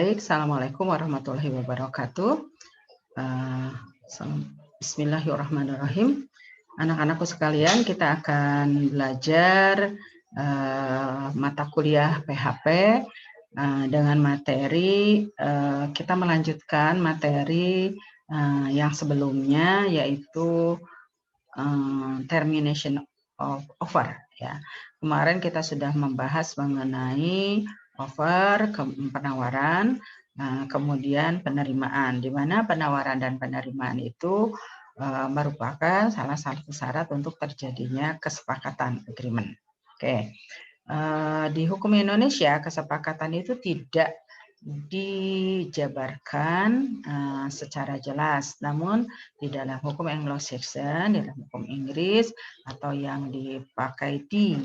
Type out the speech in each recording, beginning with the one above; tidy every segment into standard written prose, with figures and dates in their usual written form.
Baik, Assalamualaikum warahmatullahi wabarakatuh. Bismillahirrahmanirrahim. Anak-anakku sekalian, kita akan belajar mata kuliah PHP dengan materi, kita melanjutkan materi yang sebelumnya, yaitu termination of offer. Ya. Kemarin kita sudah membahas mengenai offer, penawaran, kemudian penerimaan, di mana penawaran dan penerimaan itu merupakan salah satu syarat untuk terjadinya kesepakatan agreement. Oke. Di hukum Indonesia kesepakatan itu tidak dijabarkan secara jelas, namun di dalam hukum Anglo-Saxon, di dalam hukum Inggris, atau yang dipakai di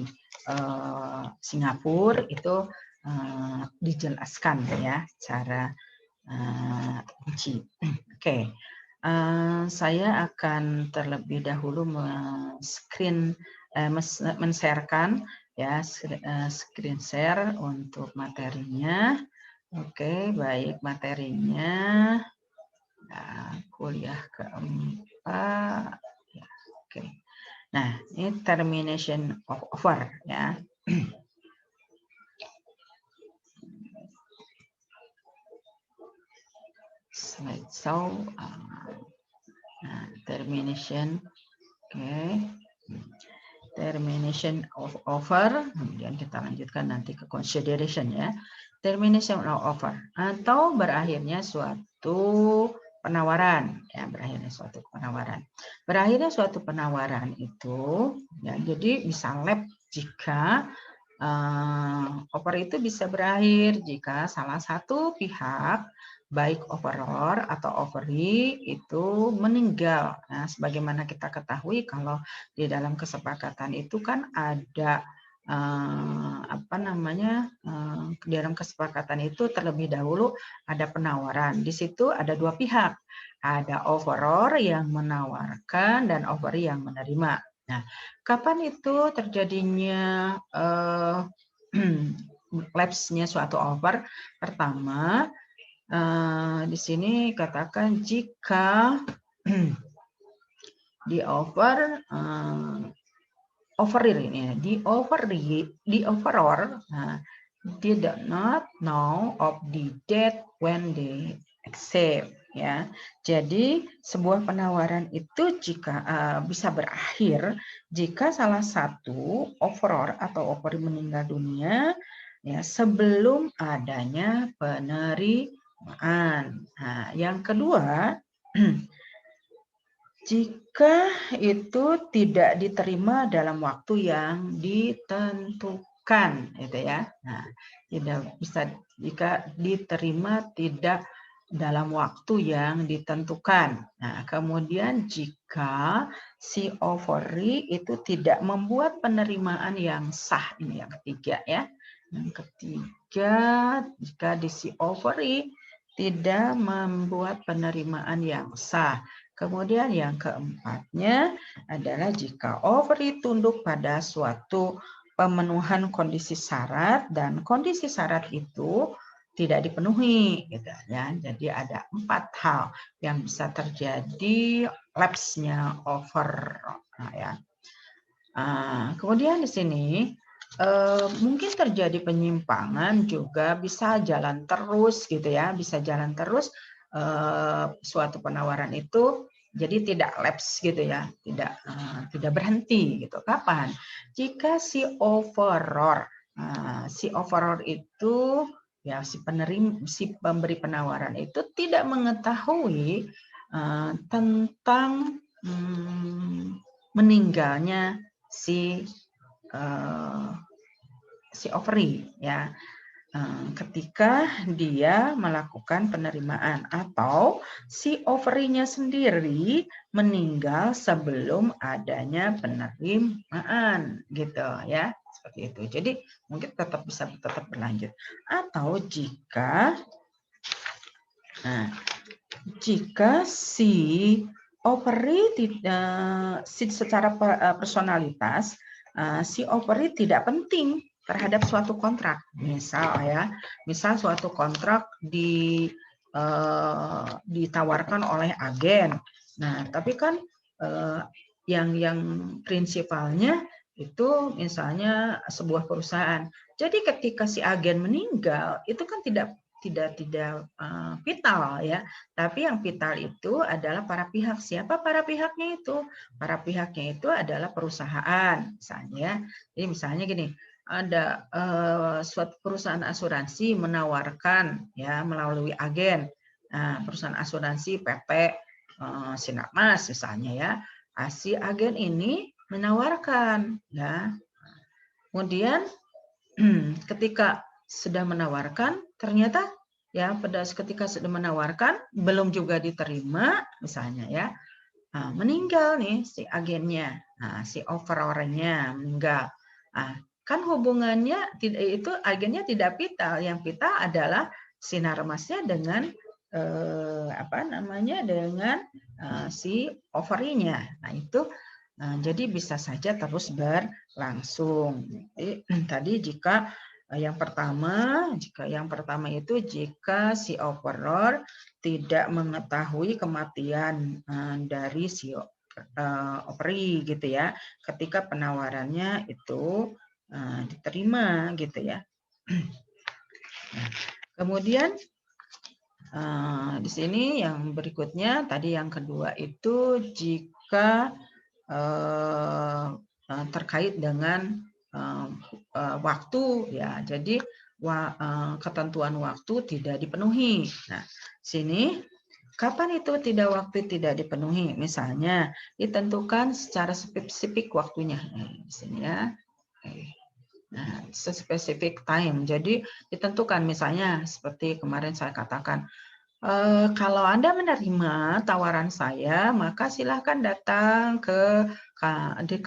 Singapura itu dijelaskan ya secara rinci. Oke. Saya akan terlebih dahulu men-sharekan ya, screen share untuk materinya. Oke, baik, materinya kuliah keempat. Ya, oke. Nah, ini termination of offer ya. So, termination, oke. Termination of offer, kemudian kita lanjutkan nanti ke consideration ya. Termination of offer atau berakhirnya suatu penawaran ya, berakhirnya suatu penawaran. Berakhirnya suatu penawaran itu ya, jadi bisa lapse jika offer itu bisa berakhir jika salah satu pihak baik offeror atau offeree itu meninggal. Nah, sebagaimana kita ketahui kalau di dalam kesepakatan itu kan ada di dalam kesepakatan itu terlebih dahulu ada penawaran. Di situ ada dua pihak, ada offeror yang menawarkan dan offeree yang menerima. Nah, kapan itu terjadinya lapse-nya suatu offer? Pertama, di sini katakan jika di offer offeror ini, di offeror did not know of the date when they accept ya. Jadi sebuah penawaran itu jika bisa berakhir jika salah satu offeror atau offeree meninggal dunia ya sebelum adanya penerimaan. Nah, yang kedua, jika itu tidak diterima dalam waktu yang ditentukan, gitu ya. Nah, tidak bisa jika diterima tidak dalam waktu yang ditentukan. Nah, kemudian jika si offeree itu tidak membuat penerimaan yang sah, ini yang ketiga ya. Yang ketiga, jika di si offeree tidak membuat penerimaan yang sah. Kemudian yang keempatnya adalah jika offeree tunduk pada suatu pemenuhan kondisi syarat dan kondisi syarat itu tidak dipenuhi, gitu ya. Jadi ada 4 hal yang bisa terjadi lapse-nya offer. Nah, ya. Kemudian di sini mungkin terjadi penyimpangan juga, bisa jalan terus gitu ya, bisa jalan terus suatu penawaran itu jadi tidak lapse gitu ya, tidak berhenti gitu. Kapan? Jika si offeror itu ya si pemberi penawaran itu tidak mengetahui tentang meninggalnya si offeree ya. Ketika dia melakukan penerimaan atau si offeree-nya sendiri meninggal sebelum adanya penerimaan gitu ya, seperti itu. Jadi mungkin bisa tetap berlanjut. Atau jika si offeree tidak secara personalitas si offeree tidak penting terhadap suatu kontrak. Misal suatu kontrak ditawarkan oleh agen. Nah, tapi kan yang prinsipalnya itu misalnya sebuah perusahaan. Jadi ketika si agen meninggal, itu kan tidak vital ya. Tapi yang vital itu adalah para pihak. Siapa para pihaknya itu? Para pihaknya itu adalah perusahaan, misalnya. Jadi misalnya gini, ada suatu perusahaan asuransi menawarkan ya melalui agen. Nah, perusahaan asuransi PT Sinarmas misalnya ya. Si agen ini menawarkan ya. Kemudian ketika sudah menawarkan ternyata ya ketika sudah menawarkan belum juga diterima misalnya ya. Nah, meninggal nih si agennya. Nah, si offerornya meninggal. Nah, kan hubungannya itu agennya tidak vital. Yang vital adalah Sinarmasnya dengan dengan si offerinya. Nah, itu jadi bisa saja terus berlangsung. Jadi, tadi jika yang pertama itu jika si offeror tidak mengetahui kematian dari si offeri gitu ya, ketika penawarannya itu diterima gitu ya. Nah, kemudian di sini yang berikutnya tadi yang kedua itu jika terkait dengan waktu ya, jadi ketentuan waktu tidak dipenuhi. Nah, sini kapan itu waktu tidak dipenuhi? Misalnya ditentukan secara spesifik waktunya. Di sini ya. Nah, spesifik time. Jadi ditentukan misalnya seperti kemarin saya katakan, kalau Anda menerima tawaran saya, maka silahkan datang ke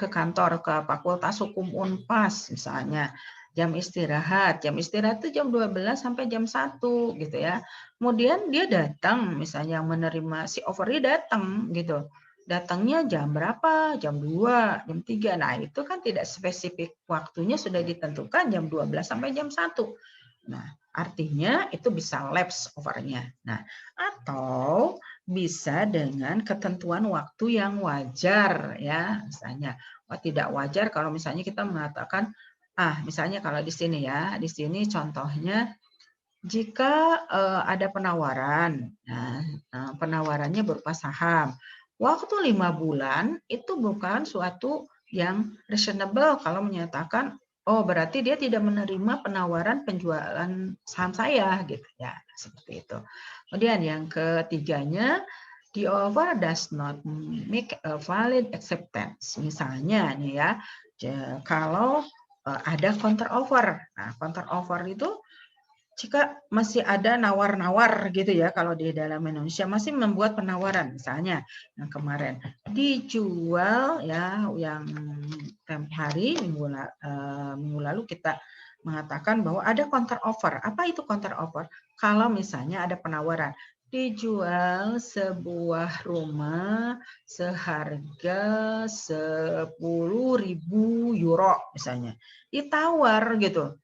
kantor, ke Fakultas Hukum Unpas misalnya. Jam istirahat itu jam 12 sampai jam 1 gitu ya. Kemudian dia datang, misalnya yang menerima si offeri datang gitu. Datangnya jam berapa? Jam 2, jam 3. Nah, itu kan tidak spesifik waktunya sudah ditentukan jam 12 sampai jam 1. Nah, artinya itu bisa lapse overnya. Nah, atau bisa dengan ketentuan waktu yang wajar ya. Misalnya, tidak wajar kalau misalnya kita mengatakan misalnya kalau di sini ya, di sini contohnya jika ada penawaran, penawarannya berupa saham, waktu 5 bulan itu bukan suatu yang reasonable kalau menyatakan, oh berarti dia tidak menerima penawaran penjualan saham saya gitu ya, seperti itu. Kemudian yang ketiganya, the offer does not make a valid acceptance. Misalnya nih ya, kalau ada counter offer. Nah, counter offer itu jika masih ada nawar-nawar gitu ya, kalau di dalam Indonesia masih membuat penawaran, misalnya yang kemarin dijual ya, yang tempo hari minggu lalu kita mengatakan bahwa ada counter offer. Apa itu counter offer? Kalau misalnya ada penawaran dijual sebuah rumah seharga 10.000 euro misalnya, ditawar gitu,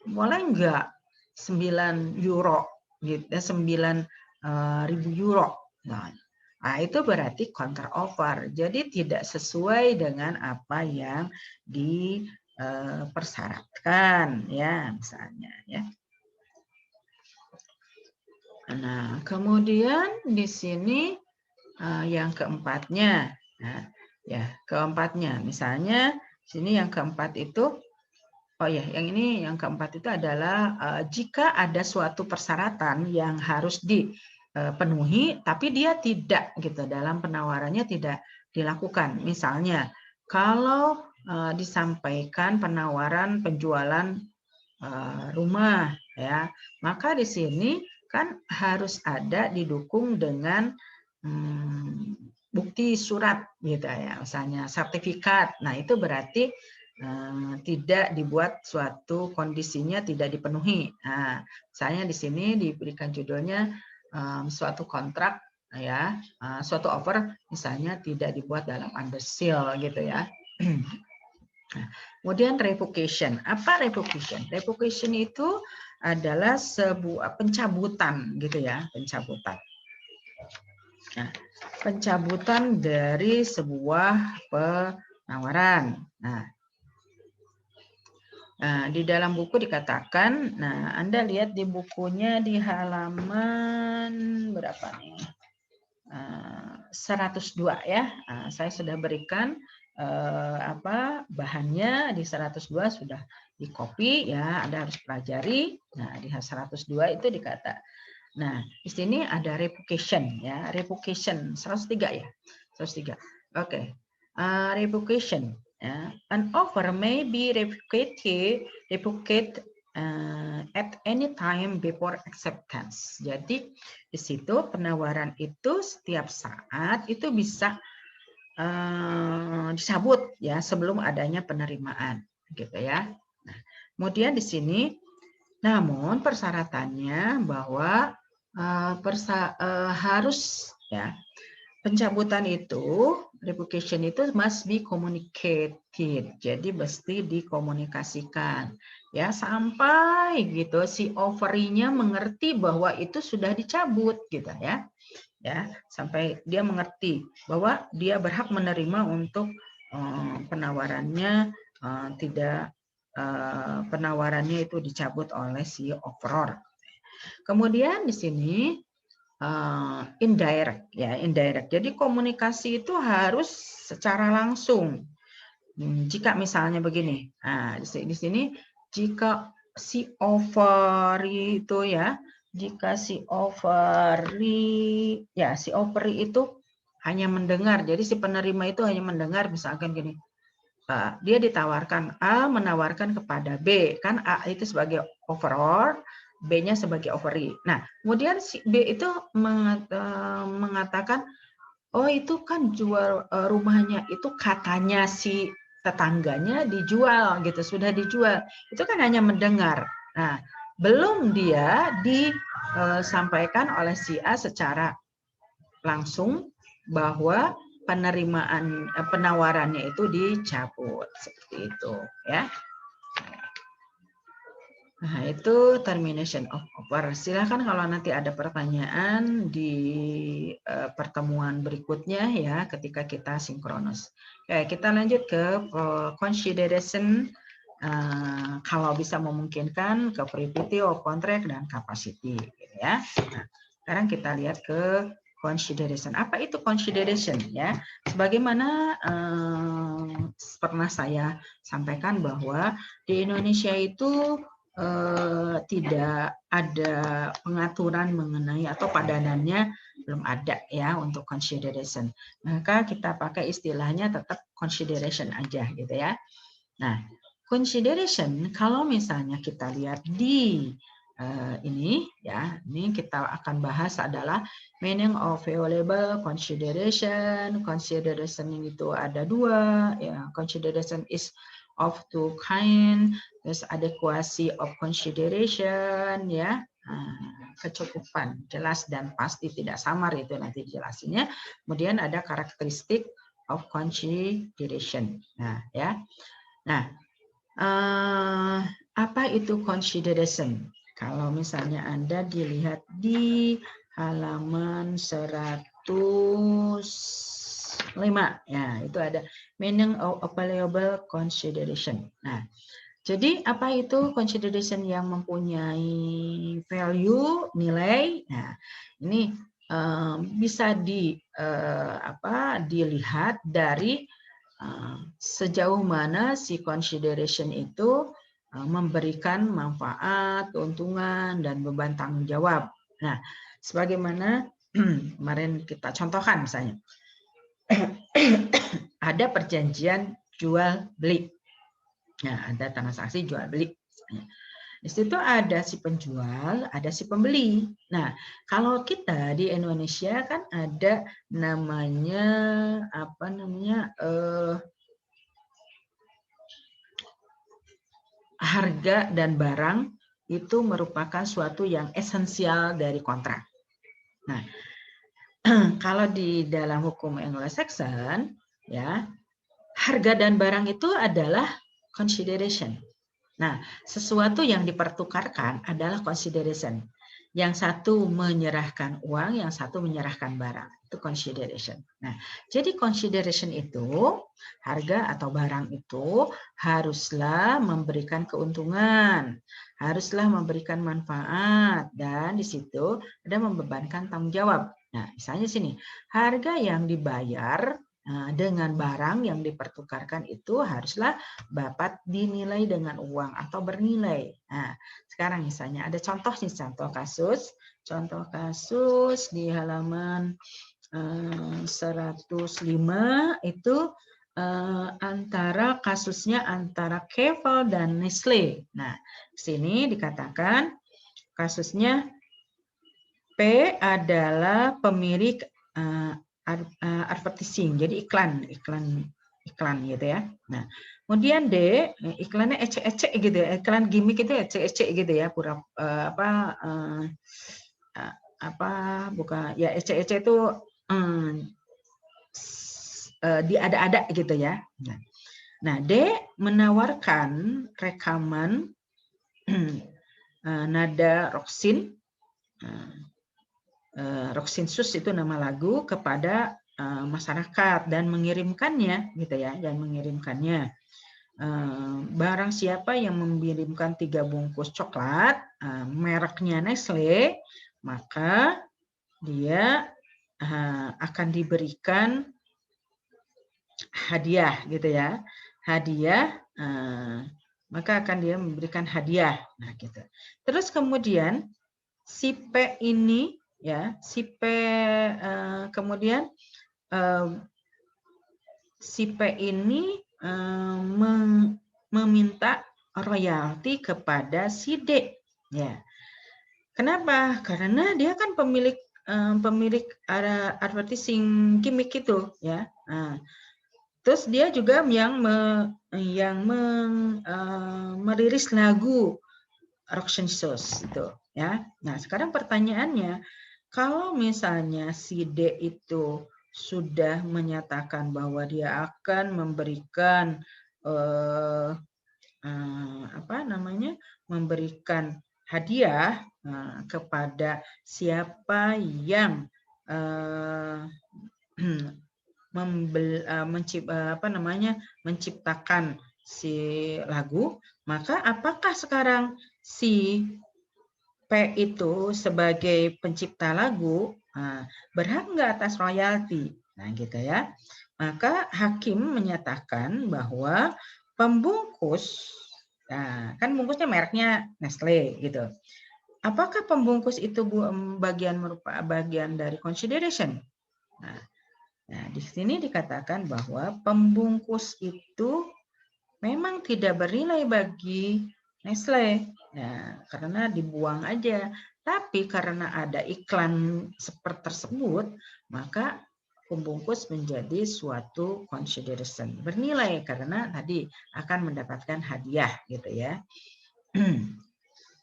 boleh enggak 9 euro gitu, 9.000 euro. Nah, itu berarti counter offer. Jadi tidak sesuai dengan apa yang dipersyaratkan ya, misalnya ya. Nah, kemudian di sini yang keempatnya. Nah, ya, keempatnya misalnya sini yang keempat itu yang keempat itu adalah jika ada suatu persyaratan yang harus dipenuhi, tapi dia tidak gitu dalam penawarannya tidak dilakukan. Misalnya, kalau disampaikan penawaran penjualan rumah, ya, maka di sini kan harus ada didukung dengan bukti surat gitu ya, misalnya sertifikat. Nah, itu berarti tidak dibuat suatu kondisinya tidak dipenuhi. Nah, misalnya di sini diberikan judulnya suatu kontrak ya, suatu offer misalnya tidak dibuat dalam under seal gitu ya. Nah, kemudian revocation. Apa revocation? Revocation itu adalah sebuah pencabutan gitu ya, pencabutan. Nah, pencabutan dari sebuah penawaran. Nah, di dalam buku dikatakan, nah Anda lihat di bukunya di halaman berapa nih? 102 ya. Saya sudah berikan bahannya di 102 sudah di copy ya, Anda harus pelajari. Nah, di 102 itu dikata. Nah, di sini ada revocation ya, revocation 103 ya. 103. Oke. Revocation ya. An offer may be revocate at any time before acceptance. Jadi di situ penawaran itu setiap saat itu bisa dicabut ya sebelum adanya penerimaan gitu ya. Nah, kemudian di sini namun persyaratannya bahwa harus ya pencabutan itu, revocation itu must be communicated. Jadi mesti dikomunikasikan ya sampai gitu si offeringnya mengerti bahwa itu sudah dicabut gitu ya. Ya, sampai dia mengerti bahwa dia berhak menerima untuk penawarannya tidak penawarannya itu dicabut oleh si offeror. Kemudian di sini indirect ya, indirect. Jadi komunikasi itu harus secara langsung. Jika misalnya begini, nah di sini jika si offeri itu ya, jika si offeri ya, si offeri itu hanya mendengar. Jadi si penerima itu hanya mendengar, misalkan gini. Dia ditawarkan A menawarkan kepada B, kan A itu sebagai offeror, B-nya sebagai offeree. Nah, kemudian si B itu mengatakan, oh itu kan jual rumahnya itu katanya si tetangganya dijual gitu, sudah dijual. Itu kan hanya mendengar. Nah, belum dia disampaikan oleh si A secara langsung bahwa penerimaan penawarannya itu dicabut seperti itu ya. Nah, itu termination of offer. Silakan kalau nanti ada pertanyaan di pertemuan berikutnya ya ketika kita sinkronus. Oke, kita lanjut ke consideration kalau bisa memungkinkan ke priority of contract dan capacity gitu ya. Nah, sekarang kita lihat ke consideration. Apa itu consideration ya? Sebagaimana pernah saya sampaikan bahwa di Indonesia itu tidak ada pengaturan mengenai atau padanannya belum ada ya untuk consideration. Maka kita pakai istilahnya tetap consideration aja gitu ya. Nah, consideration kalau misalnya kita lihat di ini ya, ini kita akan bahas adalah meaning of valuable consideration. Consideration itu ada dua ya, consideration is of two kind, terus adequacy of consideration ya. Kecukupan jelas dan pasti tidak samar itu nanti jelasinnya. Kemudian ada karakteristik of consideration. Nah, ya. Nah, apa itu consideration? Kalau misalnya Anda dilihat di halaman 105, ya itu ada meaning of valuable consideration. Nah, jadi apa itu consideration yang mempunyai value, nilai? Nah, ini bisa dilihat dari sejauh mana si consideration itu memberikan manfaat, keuntungan, dan beban tanggung jawab. Nah, sebagaimana kemarin kita contohkan misalnya, ada perjanjian jual beli. Nah, ada transaksi jual beli. Di situ ada si penjual, ada si pembeli. Nah, kalau kita di Indonesia kan ada namanya harga dan barang itu merupakan suatu yang esensial dari kontrak. Nah, kalau di dalam hukum Anglo-Saxon ya, harga dan barang itu adalah consideration. Nah, sesuatu yang dipertukarkan adalah consideration. Yang satu menyerahkan uang, yang satu menyerahkan barang. Itu consideration. Nah, jadi consideration itu, harga atau barang itu haruslah memberikan keuntungan, haruslah memberikan manfaat, dan di situ ada membebankan tanggung jawab. Nah, misalnya sini, harga yang dibayar dengan barang yang dipertukarkan itu haruslah dapat dinilai dengan uang atau bernilai. Nah, sekarang misalnya ada contoh nih, contoh kasus di halaman 105 itu antara kasusnya antara Kefal dan Nestle. Nah, di sini dikatakan kasusnya P adalah pemilik advertising, jadi iklan gitu ya. Nah, kemudian D, iklannya ecek-ecek gitu ya, iklan gimmick itu ecek-ecek gitu ya, bukan ya, ecek-ecek itu diada-ada gitu ya. Nah, D menawarkan rekaman nada Roxin, Roxinsus itu nama lagu, kepada masyarakat dan mengirimkannya gitu ya, dan mengirimkannya. Barang siapa yang mengirimkan 3 bungkus coklat mereknya Nestle, maka dia akan diberikan hadiah gitu ya, hadiah, maka akan dia memberikan hadiah. Nah, gitu. Terus kemudian si P ini ya, si P kemudian si P ini meminta royalti kepada si D. Ya. Kenapa? Karena dia kan pemilik advertising gimmick itu, ya. Nah, terus dia juga yang merilis lagu Roxinsus itu, ya. Nah, sekarang pertanyaannya, kalau misalnya si D itu sudah menyatakan bahwa dia akan memberikan memberikan hadiah kepada siapa yang menciptakan si lagu, maka apakah sekarang si P itu sebagai pencipta lagu berhak nggak atas royalti? Nah, gitu ya. Maka hakim menyatakan bahwa pembungkus, kan bungkusnya mereknya Nestle gitu. Apakah pembungkus itu merupakan bagian dari consideration? Nah, di sini dikatakan bahwa pembungkus itu memang tidak bernilai bagi Nestle, ya, karena dibuang aja. Tapi karena ada iklan seperti tersebut, maka pembungkus menjadi suatu consideration, bernilai karena tadi akan mendapatkan hadiah gitu ya.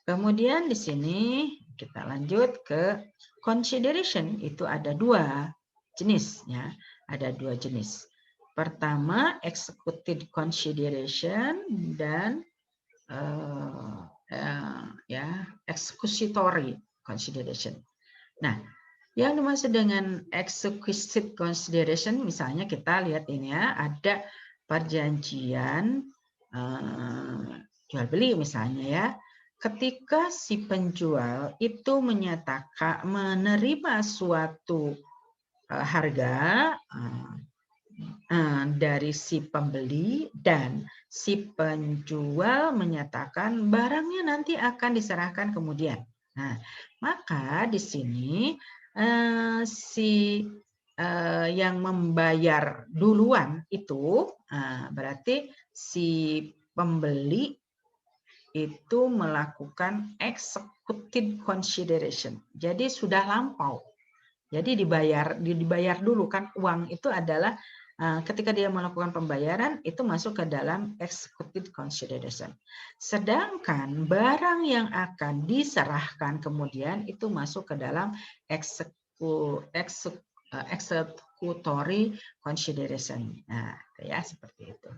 Kemudian di sini kita lanjut ke consideration, itu ada 2 jenis ya, ada 2 jenis. Pertama, executive consideration dan executory consideration. Nah, yang dimaksud dengan executive consideration, misalnya kita lihat ini ya, ada perjanjian jual beli misalnya ya, ketika si penjual itu menyatakan menerima suatu harga dari si pembeli dan si penjual menyatakan barangnya nanti akan diserahkan kemudian. Nah, maka di sini si yang membayar duluan itu berarti si pembeli itu melakukan executive consideration. Jadi sudah lampau. Jadi dibayar dulu kan, uang itu adalah ketika dia melakukan pembayaran itu masuk ke dalam executive consideration. Sedangkan barang yang akan diserahkan kemudian itu masuk ke dalam executory consideration. Nah, ya seperti itu.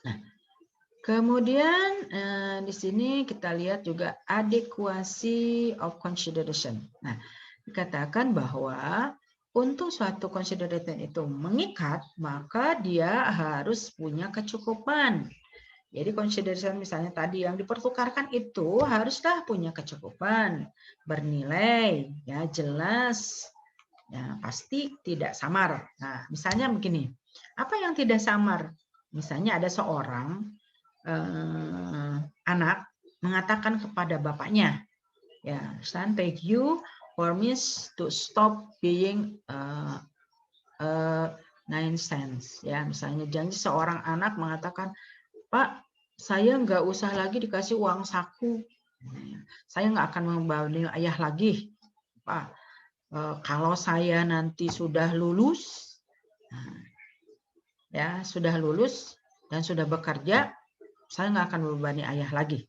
Nah, kemudian di sini kita lihat juga adequacy of consideration. Nah, dikatakan bahwa untuk suatu consideration itu mengikat, maka dia harus punya kecukupan. Jadi consideration misalnya tadi yang dipertukarkan itu haruslah punya kecukupan, bernilai, ya jelas, ya pasti tidak samar. Nah, misalnya begini, apa yang tidak samar? Misalnya ada seorang anak mengatakan kepada bapaknya, ya, son, thank you for me to stop being 9 cents. Ya, misalnya janji seorang anak mengatakan, Pak, saya nggak usah lagi dikasih uang saku. Saya nggak akan membebani ayah lagi. Pak, kalau saya nanti sudah lulus, ya sudah lulus dan sudah bekerja, saya nggak akan membebani ayah lagi.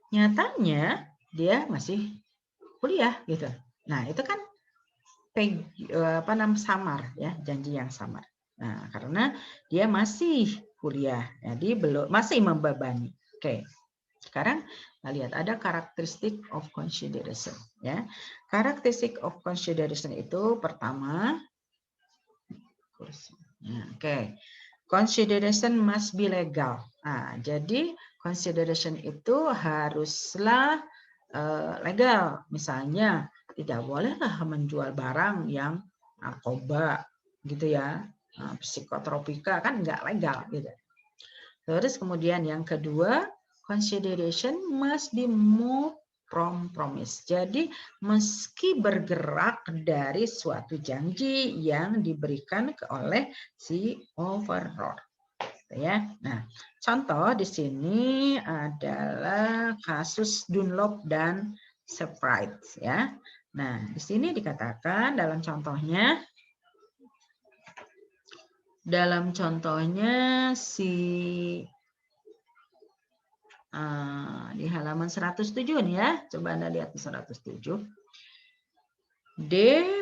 Nyatanya dia masih kuliah gitu. Nah itu kan samar ya, janji yang samar. Nah karena dia masih kuliah, jadi masih membebani. Oke. Sekarang kita lihat ada karakteristik of consideration ya. Karakteristik of consideration itu pertama consideration must be legal. Nah, jadi consideration itu haruslah legal. Misalnya tidak bolehlah menjual barang yang narkoba gitu ya. Psikotropika kan nggak legal gitu. Terus kemudian yang kedua, consideration must be moved from promise. Jadi meski bergerak dari suatu janji yang diberikan oleh si overlord. Ya. Nah, contoh di sini adalah kasus Dunlop dan Sprite ya. Nah, di sini dikatakan dalam contohnya si di halaman 107 nih ya. Coba Anda lihat di 107. D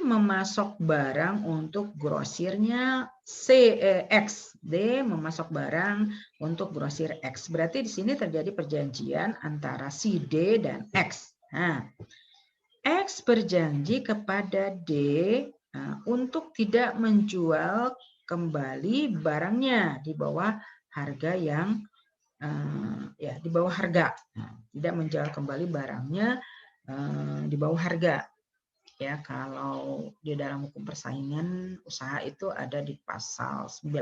memasok barang untuk grosirnya X. D memasok barang untuk grosir X. Berarti di sini terjadi perjanjian antara si D dan X. Nah, X berjanji kepada D untuk tidak menjual kembali barangnya di bawah harga yang di bawah harga. Nah, tidak menjual kembali barangnya di bawah harga. Ya, kalau di dalam hukum persaingan usaha itu ada di pasal 17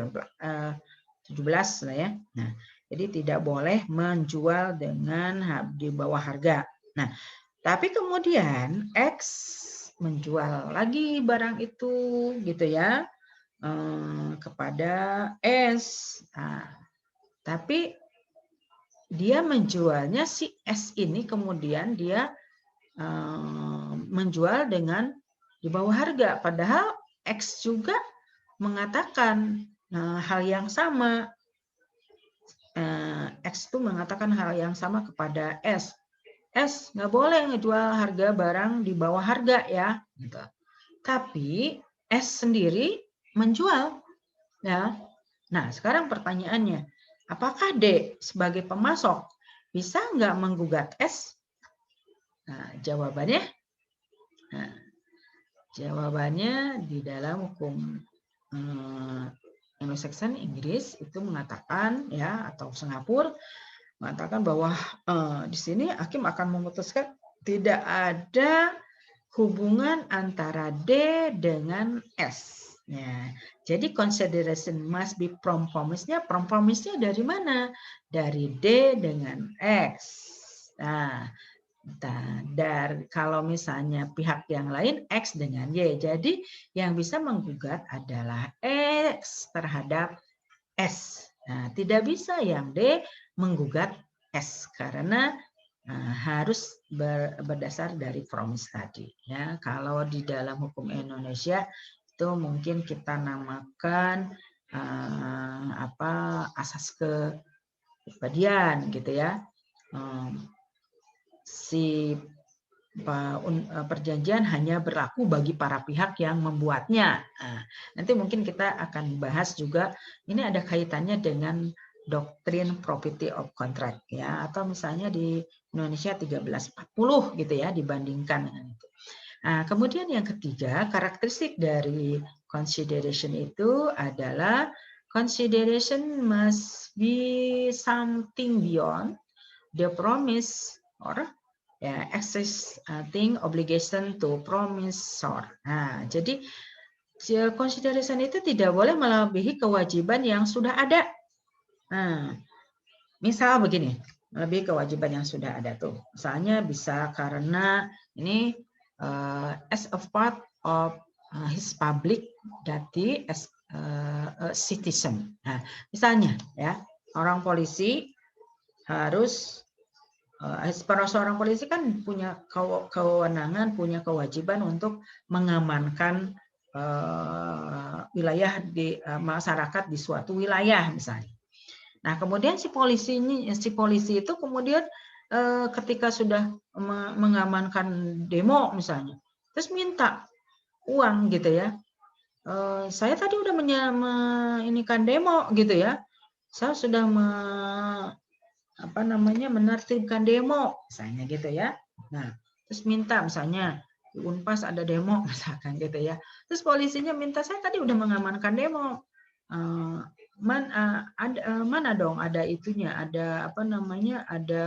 lah ya. Nah, jadi tidak boleh menjual dengan di bawah harga. Nah, tapi kemudian X menjual lagi barang itu gitu ya kepada S. Nah, tapi dia menjualnya si S ini kemudian dia menjual dengan di bawah harga, padahal X juga mengatakan hal yang sama. X itu mengatakan hal yang sama kepada S. S nggak boleh ngejual harga barang di bawah harga ya. Gitu. Tapi S sendiri menjual. Ya. Nah sekarang pertanyaannya, apakah D sebagai pemasok bisa nggak menggugat S? Nah, jawabannya di dalam hukum Anglo-Saxon Inggris itu mengatakan ya atau Singapura mengatakan bahwa di sini hakim akan memutuskan tidak ada hubungan antara D dengan S. Ya, jadi consideration must be from promise-nya. From promise-nya dari mana? Dari D dengan X. Nah, dan kalau misalnya pihak yang lain X dengan Y. Jadi yang bisa menggugat adalah X terhadap S. Nah, tidak bisa yang D menggugat S karena harus berdasar dari promise tadi. Ya, kalau di dalam hukum Indonesia itu mungkin kita namakan asas kepribadian gitu ya. Si perjanjian hanya berlaku bagi para pihak yang membuatnya. Nah, nanti mungkin kita akan bahas juga, ini ada kaitannya dengan doktrin property of contract ya, atau misalnya di Indonesia 1340 gitu ya, dibandingkan dengan itu. Nah, kemudian yang ketiga, karakteristik dari consideration itu adalah consideration must be something beyond the promise or existing obligation to promisor. Nah, jadi consideration itu tidak boleh melebihi kewajiban yang sudah ada. Nah, misal begini, lebih kewajiban yang sudah ada tuh. Misalnya bisa karena ini as a part of his public duty as a citizen. Nah, misalnya ya, orang polisi harus seorang polisi kan punya kewenangan, punya kewajiban untuk mengamankan wilayah di masyarakat di suatu wilayah misalnya. Nah, kemudian si polisi itu kemudian ketika sudah mengamankan demo misalnya, terus minta uang gitu ya. Saya tadi udah meinikan demo gitu ya. Saya sudah menertibkan demo misalnya gitu ya. Nah, terus minta misalnya di Unpas ada demo misalkan gitu ya. Terus polisinya minta, saya tadi udah mengamankan demo. Mana dong ada itunya, ada ada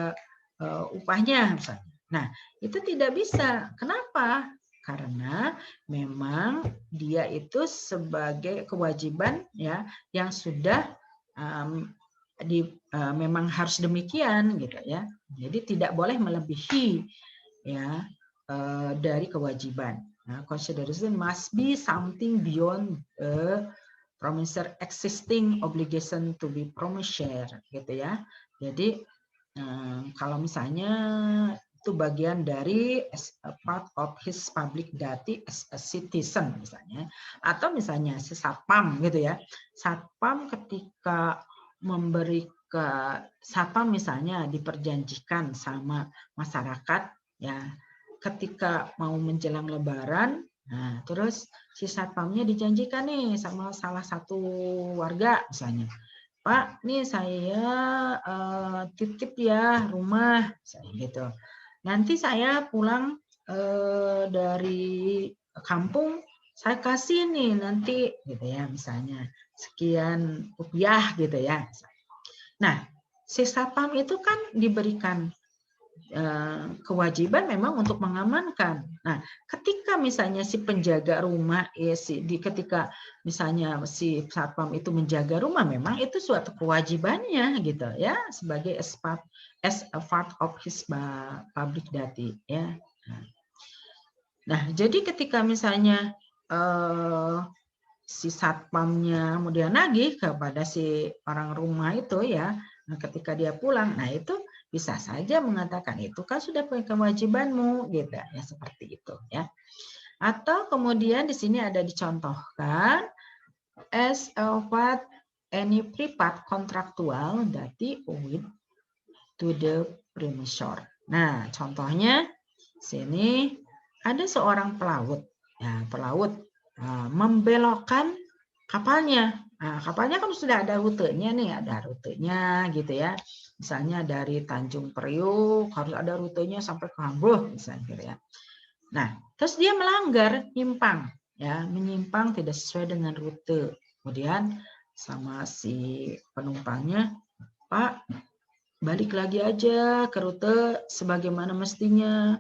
upahnya misalnya. Nah, itu tidak bisa. Kenapa? Karena memang dia itu sebagai kewajiban ya yang sudah memang harus demikian gitu ya. Jadi tidak boleh melebihi ya dari kewajiban. Nah, consideration must be something beyond promisor existing obligation to be promisor gitu ya. Jadi kalau misalnya itu bagian dari as a part of his public duty as a citizen misalnya, atau misalnya si satpam gitu ya. Satpam ketika memberikan satpam misalnya diperjanjikan sama masyarakat ya, ketika mau menjelang Lebaran, nah terus si satpamnya dijanjikan nih sama salah satu warga misalnya, Pak, nih saya titip ya rumah, misalnya gitu. Nanti saya pulang dari kampung, saya kasih nih nanti gitu ya, misalnya sekian rupiah gitu ya. Nah, si satpam itu kan diberikan kewajiban memang untuk mengamankan. Nah, ketika misalnya si penjaga rumah, ketika misalnya si satpam itu menjaga rumah, memang itu suatu kewajibannya gitu ya, sebagai as a part of his public duty ya. Nah, jadi ketika misalnya si satpamnya kemudian nagih kepada si orang rumah itu ya, nah ketika dia pulang, nah itu bisa saja mengatakan itu kan sudah kewajibanmu gitu ya, seperti itu ya. Atau kemudian di sini ada dicontohkan as a part any privat kontraktual dati owed to the promisor. Nah, contohnya sini ada seorang pelaut ya, membelokkan kapalnya. Nah, kapalnya kan sudah ada rutenya nih, ada rutenya gitu ya. Misalnya dari Tanjung Priuk harus ada rutenya sampai ke Hamburg misalnya gitu ya. Nah, terus dia melanggar, menyimpang tidak sesuai dengan rute. Kemudian sama si penumpangnya, Pak, balik lagi aja ke rute sebagaimana mestinya.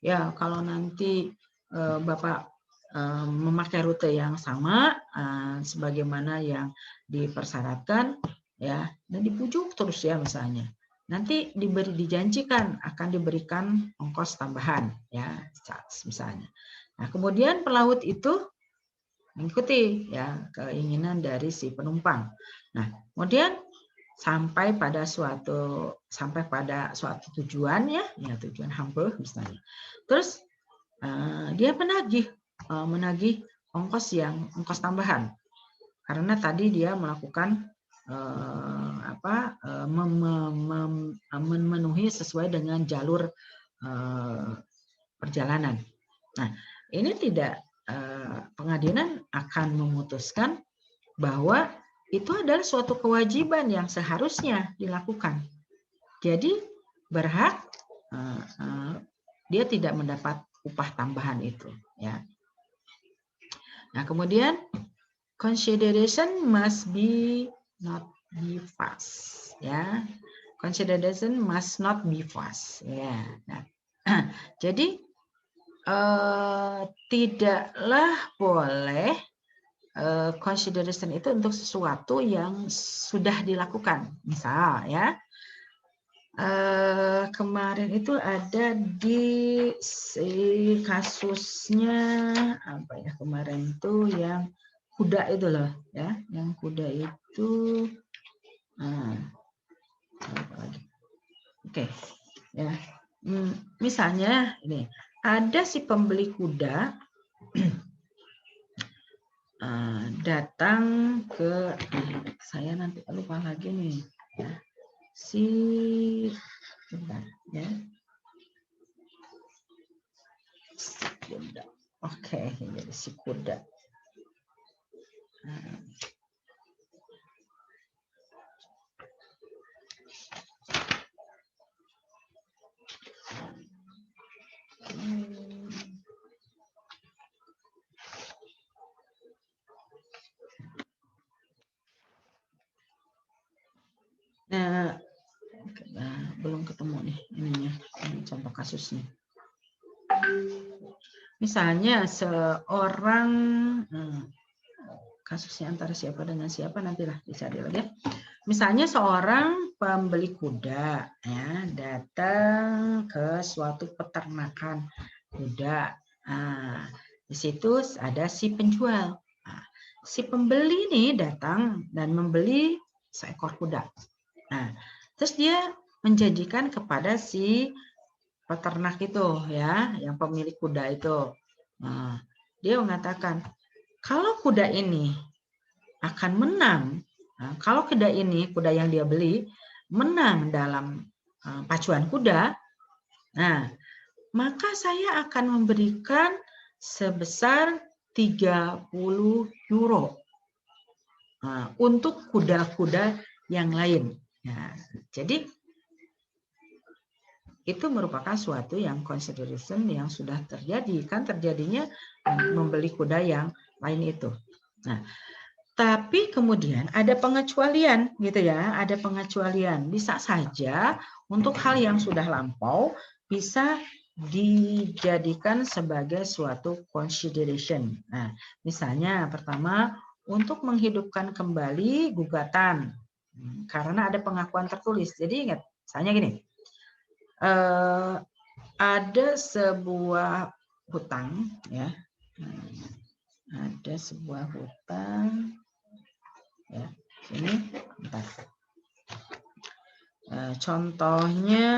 Ya, kalau nanti Bapak memakai rute yang sama sebagaimana yang dipersyaratkan ya, dan dipujuk terus ya misalnya, nanti dijanjikan akan diberikan ongkos tambahan ya misalnya. Nah, kemudian pelaut itu mengikuti ya keinginan dari si penumpang. Nah, kemudian sampai pada suatu tujuan ya tujuan Hamburg misalnya. Terus dia menagih ongkos tambahan karena tadi dia melakukan memenuhi sesuai dengan jalur perjalanan. Nah, ini tidak, pengadilan akan memutuskan bahwa itu adalah suatu kewajiban yang seharusnya dilakukan. Jadi berhak dia tidak mendapat upah tambahan itu, ya. Nah, kemudian consideration must be not be fast, ya. Consideration must not be fast, ya. Nah, jadi tidaklah boleh consideration itu untuk sesuatu yang sudah dilakukan. Misal, ya, kemarin itu ada di kasusnya apa ya, kemarin itu yang kuda itu loh, ya, yang kuda itu oke, ya, misalnya ini ada si pembeli kuda datang ke, saya nanti lupa lagi nih, ya, ya. Kuda. Oke, jadi si kuda. Nah, belum ketemu nih ininya, ini contoh kasusnya. Misalnya seorang kasusnya antara siapa dengan siapa nantilah dicari lagi. Misalnya seorang pembeli kuda, ya, datang ke suatu peternakan kuda. Nah, di situ ada si penjual. Nah, si pembeli nih datang dan membeli seekor kuda. Nah, terus dia menjanjikan kepada si peternak itu, ya, yang pemilik kuda itu. Nah, dia mengatakan, kalau kuda ini akan menang, nah, kalau kuda ini, kuda yang dia beli, menang dalam pacuan kuda, nah, maka saya akan memberikan sebesar 30 euro untuk kuda-kuda yang lain. Nah, jadi itu merupakan suatu yang consideration yang sudah terjadi, kan terjadinya membeli kuda yang lain itu. Nah, tapi kemudian ada pengecualian gitu ya, ada pengecualian. Bisa saja untuk hal yang sudah lampau bisa dijadikan sebagai suatu consideration. Nah, misalnya pertama untuk menghidupkan kembali gugatan karena ada pengakuan tertulis. Jadi ingat, misalnya gini. Ada sebuah hutang, ya, ada sebuah hutang, ya, ini, bentar. Contohnya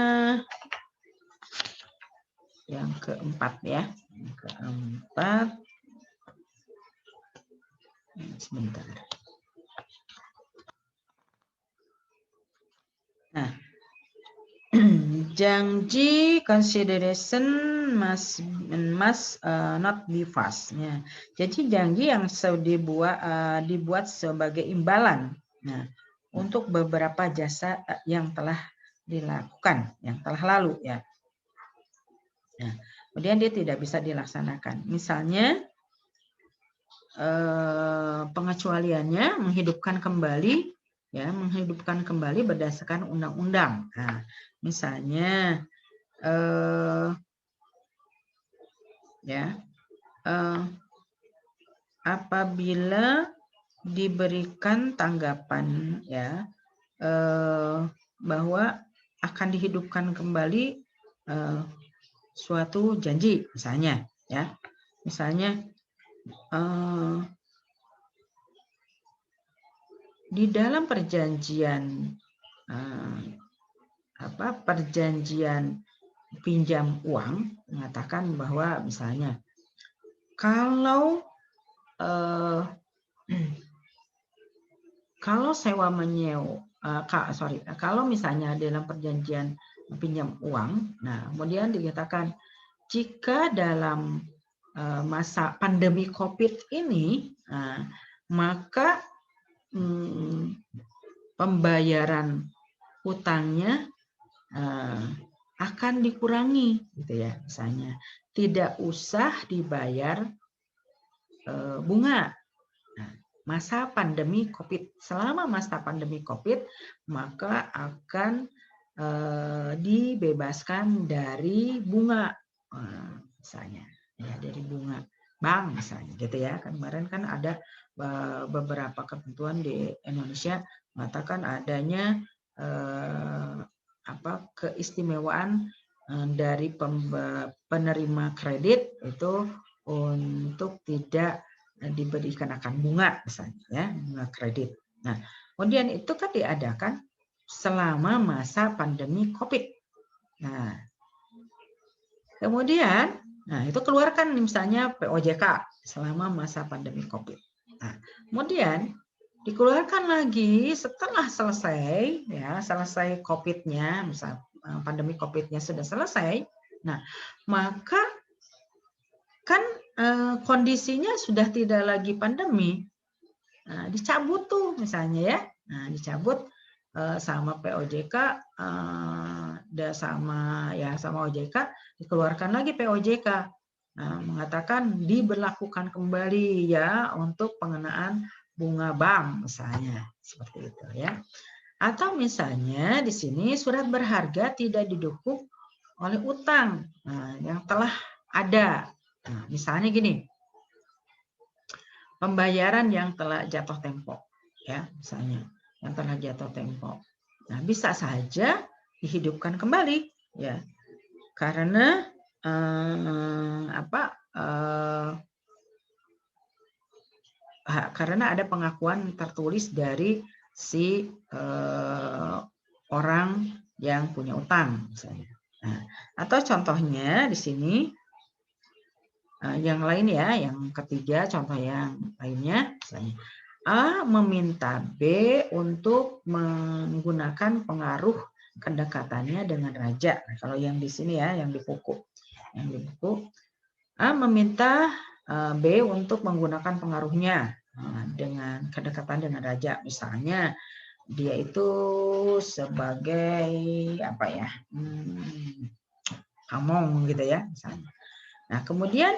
yang keempat, ya, yang keempat, sebentar. Nah, janji consideration must not be fast. Ya. Jadi janji yang dibuat sebagai imbalan, nah, untuk beberapa jasa yang telah dilakukan, yang telah lalu, ya. Nah, kemudian dia tidak bisa dilaksanakan. Misalnya pengecualiannya menghidupkan kembali, ya, menghidupkan kembali berdasarkan undang-undang. Nah, misalnya apabila diberikan tanggapan, ya, bahwa akan dihidupkan kembali suatu janji, misalnya, ya, misalnya di dalam perjanjian perjanjian pinjam uang mengatakan bahwa misalnya kalau sewa menyewa, kalau misalnya dalam perjanjian pinjam uang, nah kemudian dikatakan jika dalam masa pandemi COVID ini, maka pembayaran hutangnya akan dikurangi, gitu ya. Misalnya tidak usah dibayar bunga. Nah, masa pandemi COVID, selama masa pandemi COVID, maka akan dibebaskan dari bunga, misalnya, ya, dari bunga bank misalnya, gitu ya. Kemarin kan ada beberapa ketentuan di Indonesia mengatakan adanya keistimewaan dari penerima kredit itu untuk tidak diberikan akan bunga, misalnya, ya, bunga kredit. Nah, kemudian itu kan diadakan selama masa pandemi COVID. Nah, kemudian, itu keluarkan misalnya POJK selama masa pandemi COVID. Nah, kemudian dikeluarkan lagi setelah selesai, ya, selesai COVID-nya, misal pandemi COVID-nya sudah selesai. Nah, maka kan kondisinya sudah tidak lagi pandemi. Nah, dicabut tuh misalnya, ya. Nah, dicabut sama POJK, sama OJK, dikeluarkan lagi POJK. Nah, mengatakan diberlakukan kembali, ya, untuk pengenaan bunga bank misalnya, seperti itu, ya. Atau misalnya di sini surat berharga tidak didukung oleh utang yang telah ada. Nah, misalnya gini, pembayaran yang telah jatuh tempo, ya, misalnya yang telah jatuh tempo. Nah, bisa saja dihidupkan kembali, ya, karena karena ada pengakuan tertulis dari si orang yang punya utang, misalnya. Nah, atau contohnya di sini yang lain, ya, yang ketiga, contoh yang lainnya, misalnya A meminta B untuk menggunakan pengaruh kedekatannya dengan raja. Nah, kalau yang di sini, ya, yang di buku, A meminta B untuk menggunakan pengaruhnya dengan kedekatan dengan raja. Misalnya dia itu sebagai among, gitu ya, misalnya. Nah, kemudian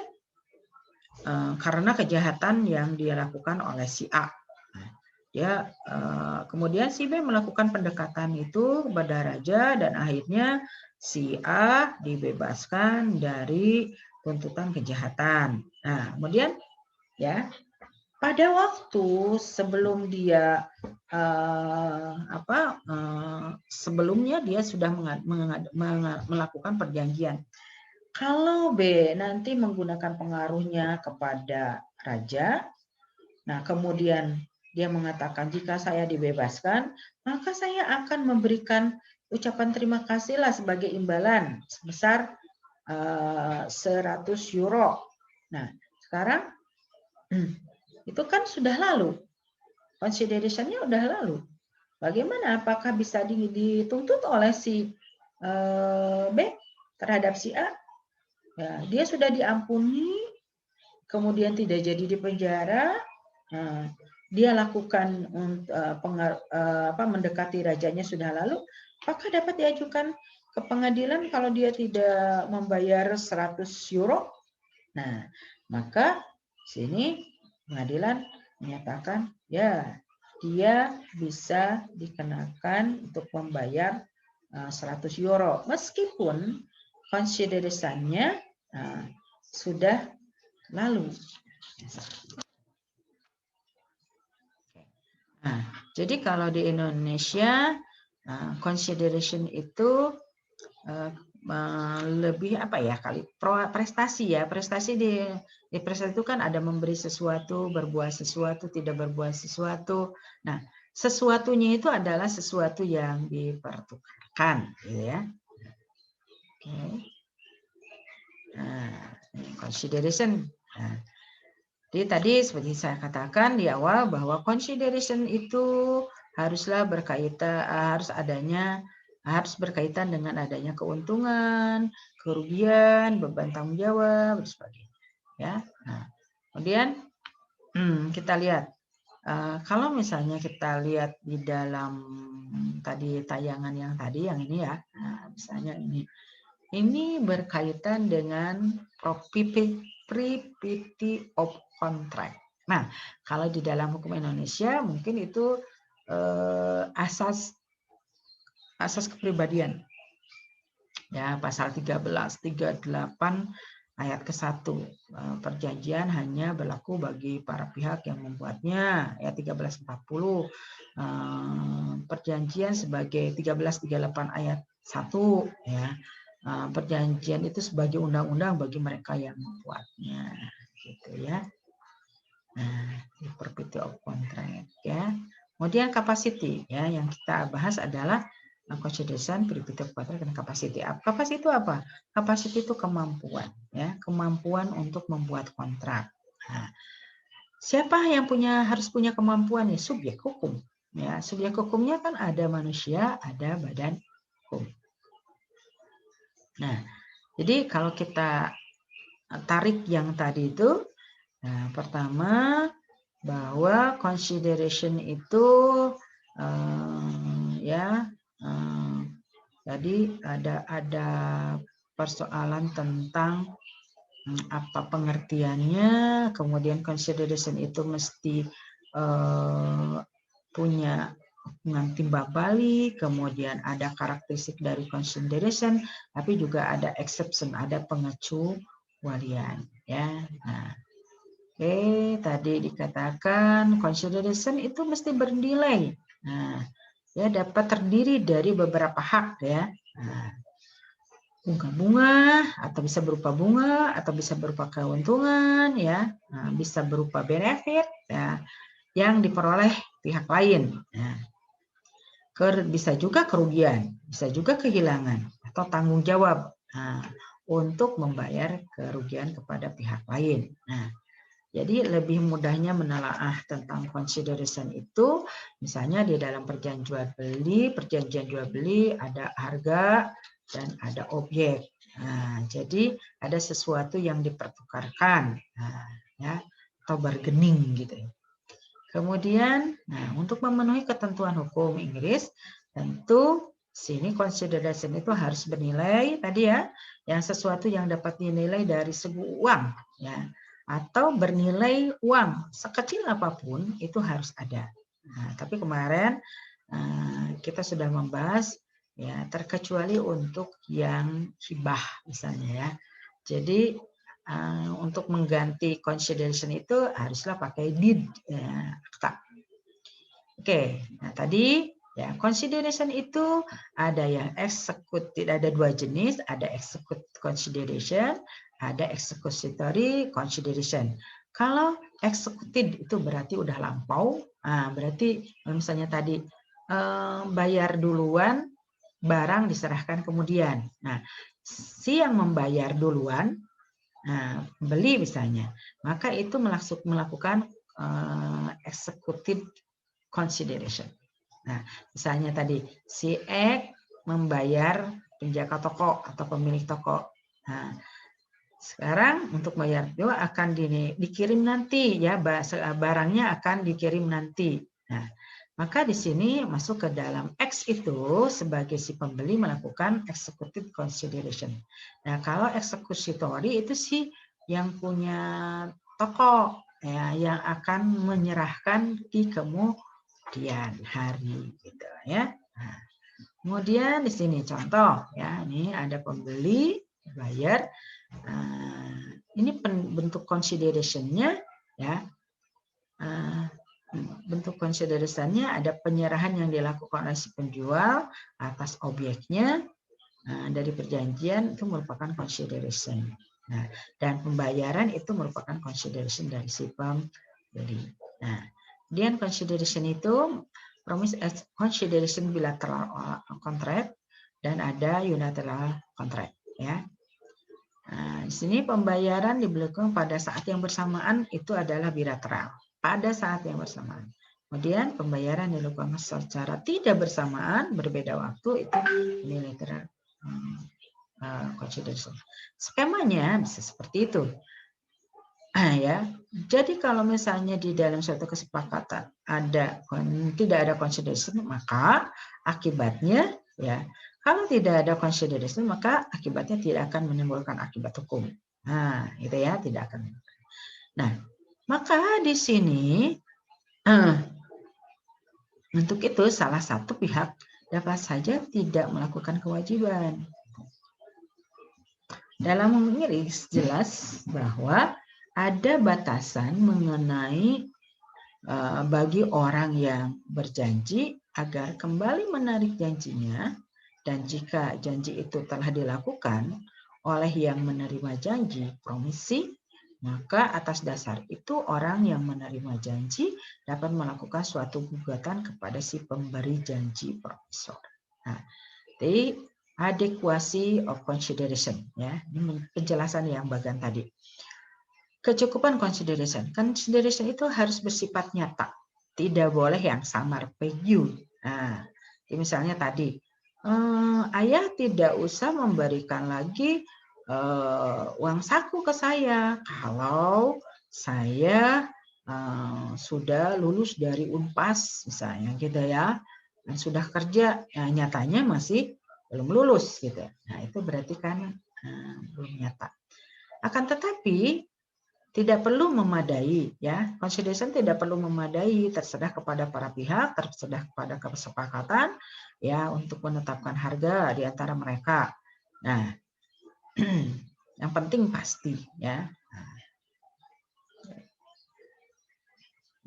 karena kejahatan yang dia lakukan oleh si A, kemudian si B melakukan pendekatan itu kepada raja dan akhirnya si A dibebaskan dari tuntutan kejahatan. Nah, kemudian, ya, pada waktu sebelum dia sebelumnya dia sudah melakukan perjanjian. Kalau B nanti menggunakan pengaruhnya kepada raja, nah kemudian dia mengatakan jika saya dibebaskan, maka saya akan memberikan ucapan terima kasihlah sebagai imbalan sebesar 100 euro. Nah, sekarang itu kan sudah lalu, consideration-nya sudah lalu. Bagaimana? Apakah bisa dituntut oleh si B terhadap si A? Ya, dia sudah diampuni, kemudian tidak jadi dipenjara. Dia lakukan mendekati rajanya sudah lalu. Apakah dapat diajukan ke pengadilan kalau dia tidak membayar 100 euro? Nah, maka sini pengadilan menyatakan, ya, dia bisa dikenakan untuk membayar 100 euro meskipun consideration-nya sudah lalu. Nah, jadi kalau di Indonesia consideration itu lebih prestasi, ya. Prestasi di prestasi itu kan ada memberi sesuatu, berbuat sesuatu, tidak berbuat sesuatu. Nah, sesuatunya itu adalah sesuatu yang dipertukarkan, gitu, ya. Oke. Nah, consideration. Nah, jadi tadi seperti saya katakan di awal bahwa consideration itu haruslah berkaitan, harus adanya harus berkaitan dengan adanya keuntungan, kerugian, beban tanggung jawab, dan sebagainya. Ya, nah, kemudian kita lihat kalau misalnya kita lihat di dalam tadi tayangan yang tadi yang ini ya, nah, misalnya ini berkaitan dengan propriety of contract. Nah, kalau di dalam hukum Indonesia mungkin itu asas kepribadian. Ya, pasal 13, 38 ayat ke-1. Perjanjian hanya berlaku bagi para pihak yang membuatnya. Ayat 1340. Perjanjian sebagai 1338 ayat 1 ya. Perjanjian itu sebagai undang-undang bagi mereka yang membuatnya, gitu ya. Nah, property of contract ya. Kemudian capacity ya, yang kita bahas adalah consideration, property of contract dan capacity. Capacity itu apa? Capacity itu kemampuan ya, kemampuan untuk membuat kontrak. Nah, siapa yang harus punya kemampuan ya? Subjek hukum. Ya, subjek hukumnya kan ada manusia, ada badan hukum. Nah, jadi kalau kita tarik yang tadi itu, nah, pertama bahwa consideration itu jadi ada persoalan tentang apa pengertiannya, kemudian consideration itu mesti punya hubungan timbal balik, kemudian ada karakteristik dari consideration, tapi juga ada exception, ada pengecualian ya. Nah, tadi dikatakan consideration itu mesti bernilai. Nah, ya dapat terdiri dari beberapa hak ya. Nah, bunga-bunga atau bisa berupa bunga atau bisa berupa keuntungan ya. Nah, bisa berupa benefit ya yang diperoleh pihak lain. Nah, bisa juga kerugian, bisa juga kehilangan atau tanggung jawab untuk membayar kerugian kepada pihak lain. Nah, jadi lebih mudahnya menelaah tentang consideration itu, misalnya di dalam perjanjian jual beli ada harga dan ada objek. Nah, jadi ada sesuatu yang dipertukarkan, ya, atau bargaining gitu. Kemudian, untuk memenuhi ketentuan hukum Inggris, tentu sini consideration itu harus bernilai tadi ya, yang sesuatu yang dapat dinilai dari segi uang, ya, atau bernilai uang sekecil apapun itu harus ada. Nah, tapi kemarin kita sudah membahas ya terkecuali untuk yang hibah misalnya ya. Jadi untuk mengganti consideration itu haruslah pakai deed ya, akta. Oke, nah tadi ya consideration itu ada yang executed, ada dua jenis, ada executed consideration, ada executory consideration. Kalau executed itu berarti udah lampau, berarti misalnya tadi bayar duluan, barang diserahkan kemudian. Nah, si yang membayar duluan, beli misalnya, maka itu melakukan executed consideration. Nah, misalnya tadi si X membayar penjaga toko atau pemilik toko. Nah, sekarang untuk bayar itu akan dikirim nanti ya, barangnya akan dikirim nanti. Nah, maka di sini masuk ke dalam X itu sebagai si pembeli melakukan executed consideration. Nah, kalau executory itu sih yang punya toko ya, yang akan menyerahkan di kemudian hari gitu ya. Nah, kemudian di sini contoh ya, ini ada pembeli bayar. Ini bentuk consideration-nya ya. Bentuk consideration-nya ada penyerahan yang dilakukan oleh si penjual atas objeknya dari perjanjian itu merupakan consideration. Nah, dan pembayaran itu merupakan consideration dari si pembeli. Nah, kemudian consideration itu promise as consideration bilateral contract dan ada unilateral contract ya. Nah, di sini pembayaran diberikan pada saat yang bersamaan itu adalah bilateral. Pada saat yang bersamaan. Kemudian pembayaran dilakukan secara tidak bersamaan, berbeda waktu, itu unilateral consideration. Skemanya bisa seperti itu. Ya, jadi kalau misalnya di dalam suatu kesepakatan tidak ada consideration, maka akibatnya ya, kalau tidak ada consideration maka akibatnya tidak akan menimbulkan akibat hukum. Nah, itu ya, tidak akan. Nah, maka di sini untuk itu salah satu pihak dapat saja tidak melakukan kewajiban. Dalam mengiris jelas bahwa ada batasan mengenai bagi orang yang berjanji agar kembali menarik janjinya, dan jika janji itu telah dilakukan oleh yang menerima janji promisi, maka atas dasar itu orang yang menerima janji dapat melakukan suatu gugatan kepada si pemberi janji promisor. Nah, jadi adequacy of consideration, ya, ini penjelasan yang bagian tadi. Kecukupan consideration. Consideration itu harus bersifat nyata. Tidak boleh yang samar pegu. Nah, misalnya tadi, ayah tidak usah memberikan lagi uang saku ke saya kalau saya sudah lulus dari Unpas, misalnya gitu ya, dan sudah kerja, ya, nyatanya masih belum lulus gitu. Nah, itu berarti kan belum nyata. Akan tetapi tidak perlu memadai, ya, consideration tidak perlu memadai, terserah kepada para pihak, terserah kepada kesepakatan, ya, untuk menetapkan harga di antara mereka. Nah, yang penting pasti, ya.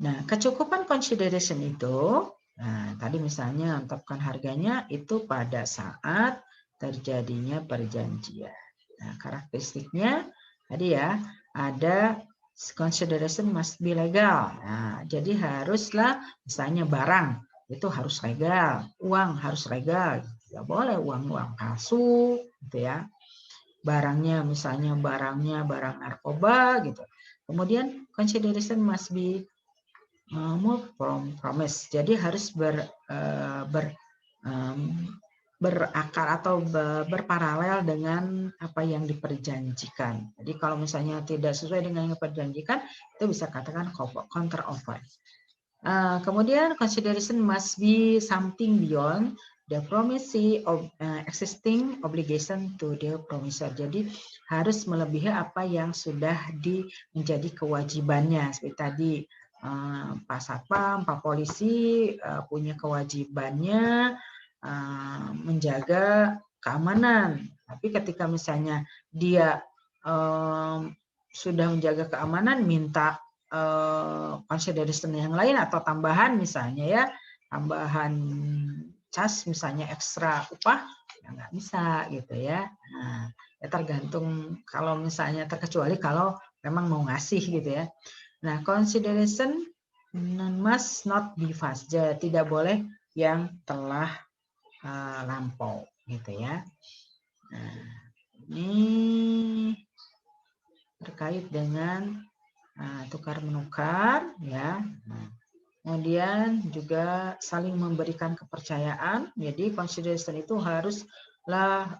Nah, kecukupan consideration itu, nah, tadi misalnya menetapkan harganya itu pada saat terjadinya perjanjian. Nah, karakteristiknya tadi ya, ada consideration must be legal. Nah, jadi haruslah misalnya barang itu harus legal, uang harus legal. Tidak boleh uang palsu gitu ya. Barangnya misalnya barang narkoba gitu. Kemudian consideration must be move from promise. Jadi harus berakar atau berparalel dengan apa yang diperjanjikan. Jadi kalau misalnya tidak sesuai dengan yang diperjanjikan, itu bisa katakan counter offer. Kemudian consideration must be something beyond the promise of existing obligation to the promisor. Jadi harus melebihi apa yang sudah menjadi kewajibannya. Seperti tadi Pak Satpam, Pak Polisi punya kewajibannya menjaga keamanan. Tapi ketika misalnya dia sudah menjaga keamanan, minta consideration yang lain atau tambahan misalnya ya, tambahan cas misalnya ekstra upah, ya nggak bisa gitu ya. Nah, ya tergantung, kalau misalnya terkecuali kalau memang mau ngasih gitu ya. Nah, consideration must not be fast, tidak boleh yang telah lampau gitu ya. Nah, ini terkait dengan tukar menukar ya. Nah, kemudian juga saling memberikan kepercayaan. Jadi consideration itu haruslah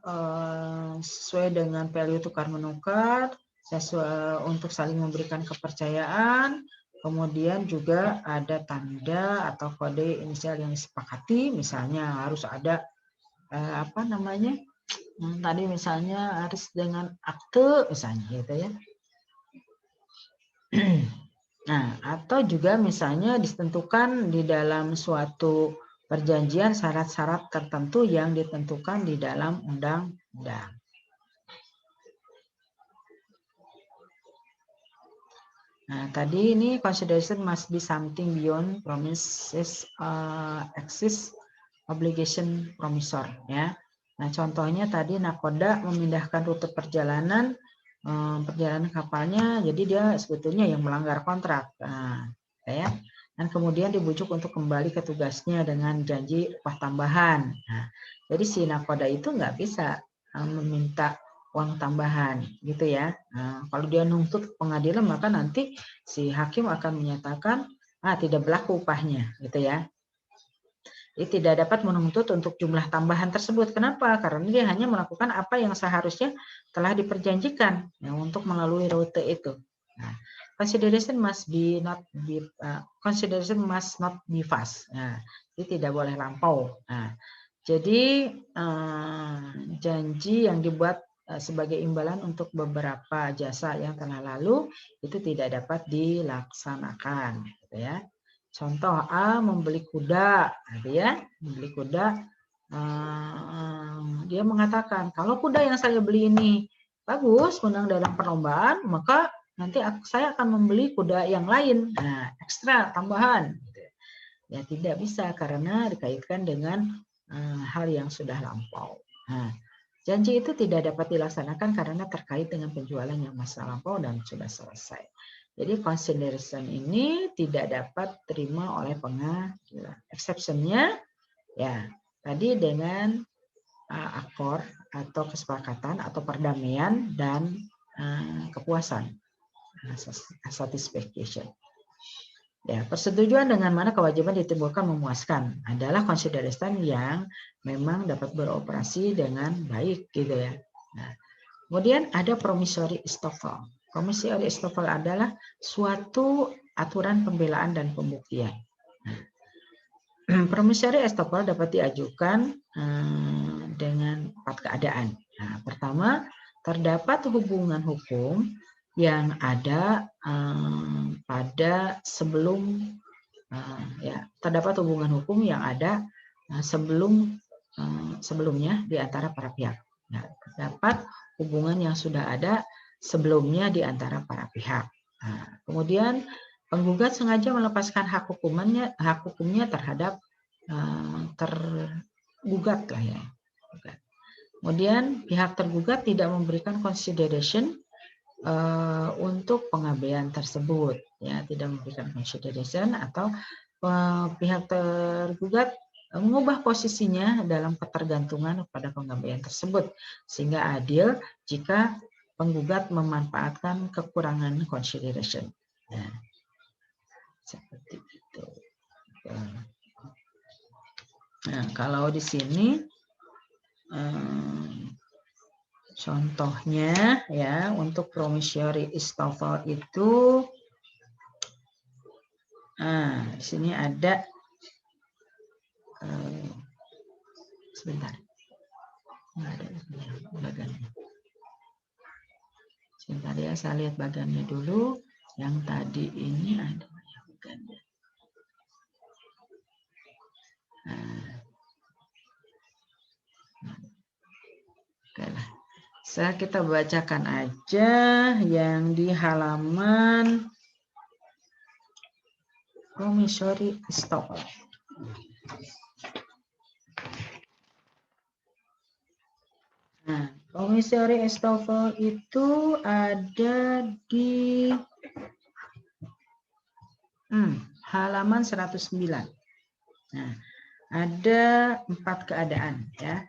sesuai dengan value tukar menukar, sesuai untuk saling memberikan kepercayaan. Kemudian juga ada tanda atau kode inisial yang disepakati, misalnya harus ada apa namanya? Tadi misalnya harus dengan akte misalnya gitu ya. Nah, atau juga misalnya ditentukan di dalam suatu perjanjian syarat-syarat tertentu yang ditentukan di dalam undang-undang. Nah, tadi ini consideration must be something beyond promises exist obligation promisor ya. Nah, contohnya tadi nakoda memindahkan rute perjalanan kapalnya, jadi dia sebetulnya yang melanggar kontrak. Nah, ya. Dan kemudian dibujuk untuk kembali ke tugasnya dengan janji upah tambahan. Nah, jadi si nakoda itu nggak bisa meminta uang tambahan gitu ya. Nah, kalau dia nuntut pengadilan maka nanti si hakim akan menyatakan tidak berlaku upahnya, gitu ya. Dia tidak dapat menuntut untuk jumlah tambahan tersebut. Kenapa? Karena dia hanya melakukan apa yang seharusnya telah diperjanjikan ya, untuk melalui rute itu. Nah, consideration must not be fast. Nah, jadi tidak boleh lampau. Nah, jadi janji yang dibuat sebagai imbalan untuk beberapa jasa yang telah lalu itu tidak dapat dilaksanakan, gitu ya. Contoh A membeli kuda, gitu ya, membeli kuda. Dia mengatakan kalau kuda yang saya beli ini bagus, menang dalam perlombaan, maka nanti saya akan membeli kuda yang lain, ekstra tambahan. Ya tidak bisa karena dikaitkan dengan hal yang sudah lampau. Nah, janji itu tidak dapat dilaksanakan karena terkait dengan penjualan yang masa lampau dan sudah selesai. Jadi consideration ini tidak dapat terima oleh pengadilan. Exception-nya ya tadi dengan akord atau kesepakatan atau perdamaian dan kepuasan, satisfaction. Ya, persetujuan dengan mana kewajiban ditimbulkan memuaskan adalah consideration yang memang dapat beroperasi dengan baik, gitu ya. Nah, kemudian ada promissory estoppel. Promissory estoppel adalah suatu aturan pembelaan dan pembuktian. Promissory estoppel dapat diajukan dengan 4 keadaan. Nah, pertama, terdapat hubungan hukum yang ada pada sebelum terdapat hubungan hukum yang ada sebelumnya di antara para pihak. Nah, terdapat hubungan yang sudah ada sebelumnya di antara para pihak. Nah, kemudian penggugat sengaja melepaskan hak hukumnya terhadap tergugat lah ya. Kemudian pihak tergugat tidak memberikan consideration untuk pengabaian tersebut, ya, tidak memberikan consideration atau pihak tergugat mengubah posisinya dalam ketergantungan pada pengabaian tersebut sehingga adil jika penggugat memanfaatkan kekurangan consideration. Nah, seperti itu. Nah, kalau di sini contohnya ya untuk promissory estoppel itu, di sini ada sebentar, nggak ada bagannya. Sebentar ya, saya lihat bagannya dulu. Yang tadi ini ada bagannya. Oke lah. Kita bacakan aja yang di halaman promissory estoppel. Nah, promissory estoppel itu ada di halaman 109. Nah, ada 4 keadaan ya.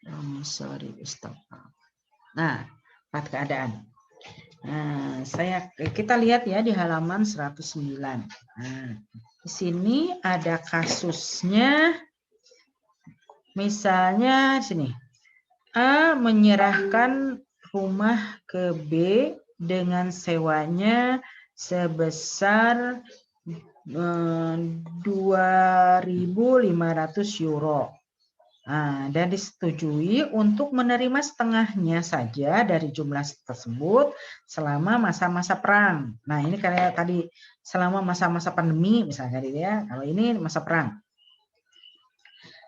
Promissory estoppel. Nah, 4 keadaan. Nah, kita lihat ya di halaman 109. Nah, di sini ada kasusnya. Misalnya di sini. A menyerahkan rumah ke B dengan sewanya sebesar 2.500 euro. Dan disetujui untuk menerima setengahnya saja dari jumlah tersebut selama masa-masa perang. Nah, ini kayak tadi selama masa-masa pandemi misalnya gitu ya. Kalau ini masa perang.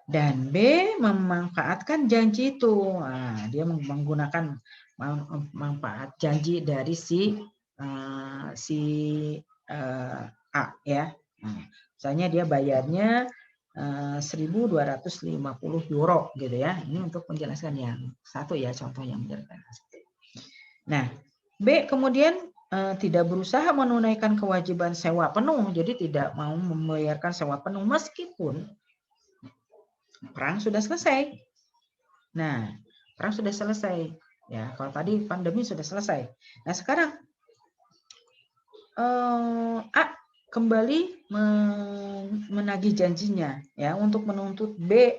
Dan B memanfaatkan janji itu. Dia menggunakan manfaat janji dari si A ya. Misalnya dia bayarnya 1.250 euro gitu ya. Ini untuk menjelaskan yang satu ya, contoh yang menjelaskan. Nah, B kemudian tidak berusaha menunaikan kewajiban sewa penuh, jadi tidak mau membayarkan sewa penuh meskipun perang sudah selesai. Nah, perang sudah selesai. Ya, kalau tadi pandemi sudah selesai. Nah, sekarang A kembali menagih janjinya ya untuk menuntut B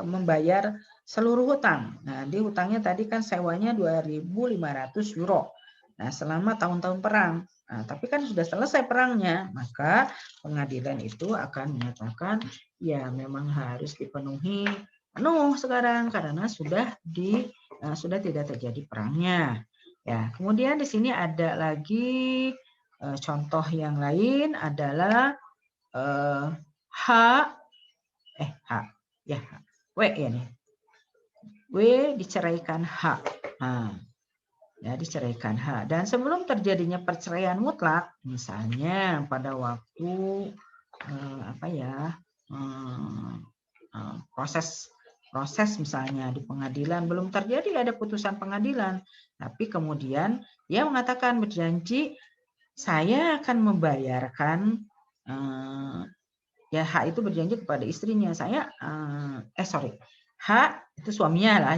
membayar seluruh hutang. Nah, di hutangnya tadi kan sewanya 2.500 euro. Nah, selama tahun-tahun perang. Nah, tapi kan sudah selesai perangnya, maka pengadilan itu akan menyatakan ya memang harus dipenuhi penuh sekarang karena sudah tidak terjadi perangnya. Ya, kemudian di sini ada lagi contoh yang lain adalah H W ya nih. W diceraikan H. Nah, ya diceraikan H. Dan sebelum terjadinya perceraian mutlak, misalnya pada waktu proses misalnya di pengadilan belum terjadi ada putusan pengadilan, tapi kemudian dia mengatakan berjanji saya akan membayarkan ya H itu berjanji kepada istrinya saya H itu suaminya lah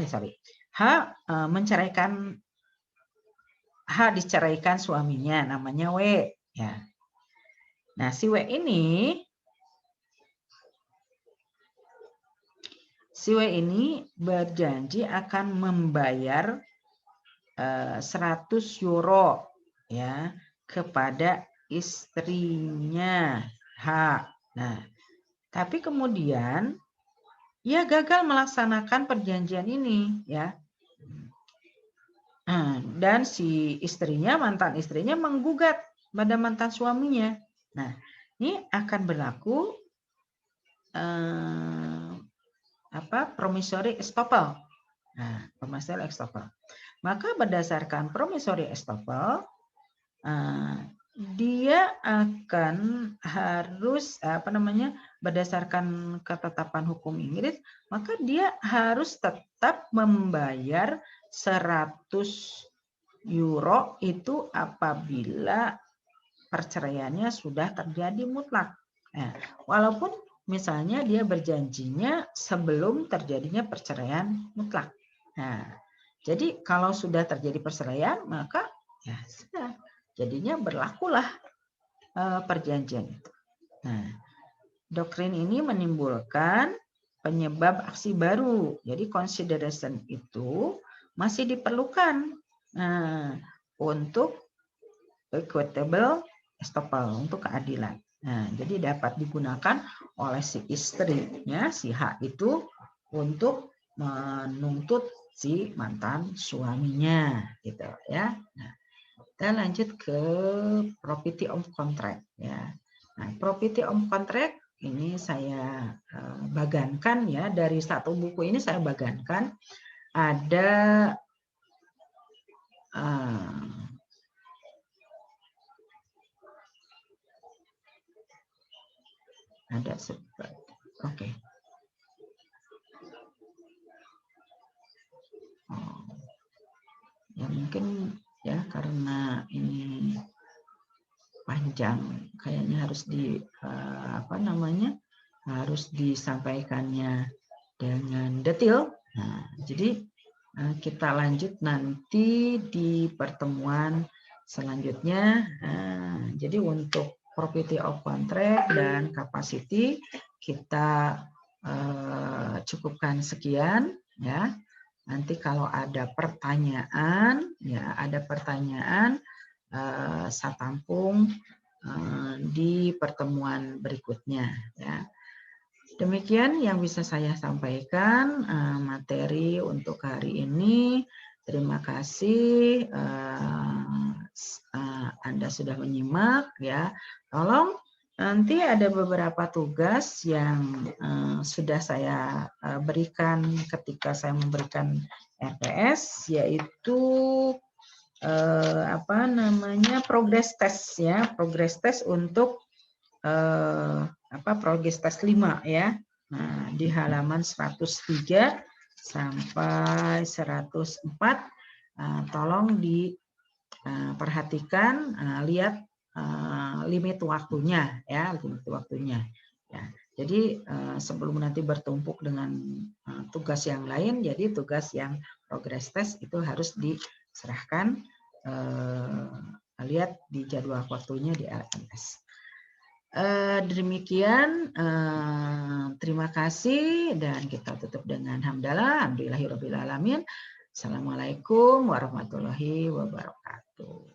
H diceraikan suaminya namanya W ya. Nah, si W ini berjanji akan membayar 100 euro ya kepada istrinya H. Nah, tapi kemudian ia gagal melaksanakan perjanjian ini ya. Dan si mantan istrinya menggugat pada mantan suaminya. Nah, ini akan berlaku promissory estoppel. Nah, promissory estoppel. Maka berdasarkan promissory estoppel, dia akan harus berdasarkan ketetapan hukum Inggris, maka dia harus tetap membayar 100 euro itu apabila perceraiannya sudah terjadi mutlak. Nah, walaupun misalnya dia berjanjinya sebelum terjadinya perceraian mutlak. Nah, jadi kalau sudah terjadi perceraian, maka ya sudah, jadinya berlakulah perjanjian itu. Nah, doktrin ini menimbulkan penyebab aksi baru. Jadi consideration itu masih diperlukan untuk equitable estoppel, untuk keadilan. Nah, jadi dapat digunakan oleh si istrinya, si H itu untuk menuntut si mantan suaminya, gitu ya. Nah, kita lanjut ke property of contract ya. Nah, property of contract ini saya bagankan ya, dari satu buku ini saya bagankan ada oke. Ya mungkin ya karena ini panjang kayaknya harus harus disampaikannya dengan detail. Nah, jadi kita lanjut nanti di pertemuan selanjutnya. Jadi untuk property of contract dan capacity kita cukupkan sekian ya. Nanti kalau ada pertanyaan saya tampung di pertemuan berikutnya ya. Demikian yang bisa saya sampaikan materi untuk hari ini. Terima kasih Anda sudah menyimak ya. Tolong nanti ada beberapa tugas yang sudah saya berikan ketika saya memberikan RPS, yaitu progress test ya, progress test untuk progress test 5 ya. Nah, di halaman 103 sampai 104 tolong diperhatikan, lihat limit waktunya ya, limit waktunya. Ya. Jadi sebelum nanti bertumpuk dengan tugas yang lain, jadi tugas yang progress test itu harus diserahkan, lihat di jadwal waktunya di LMS. Demikian, terima kasih dan kita tutup dengan hamdalah, alhamdulillahirabbil alamin. Assalamualaikum warahmatullahi wabarakatuh.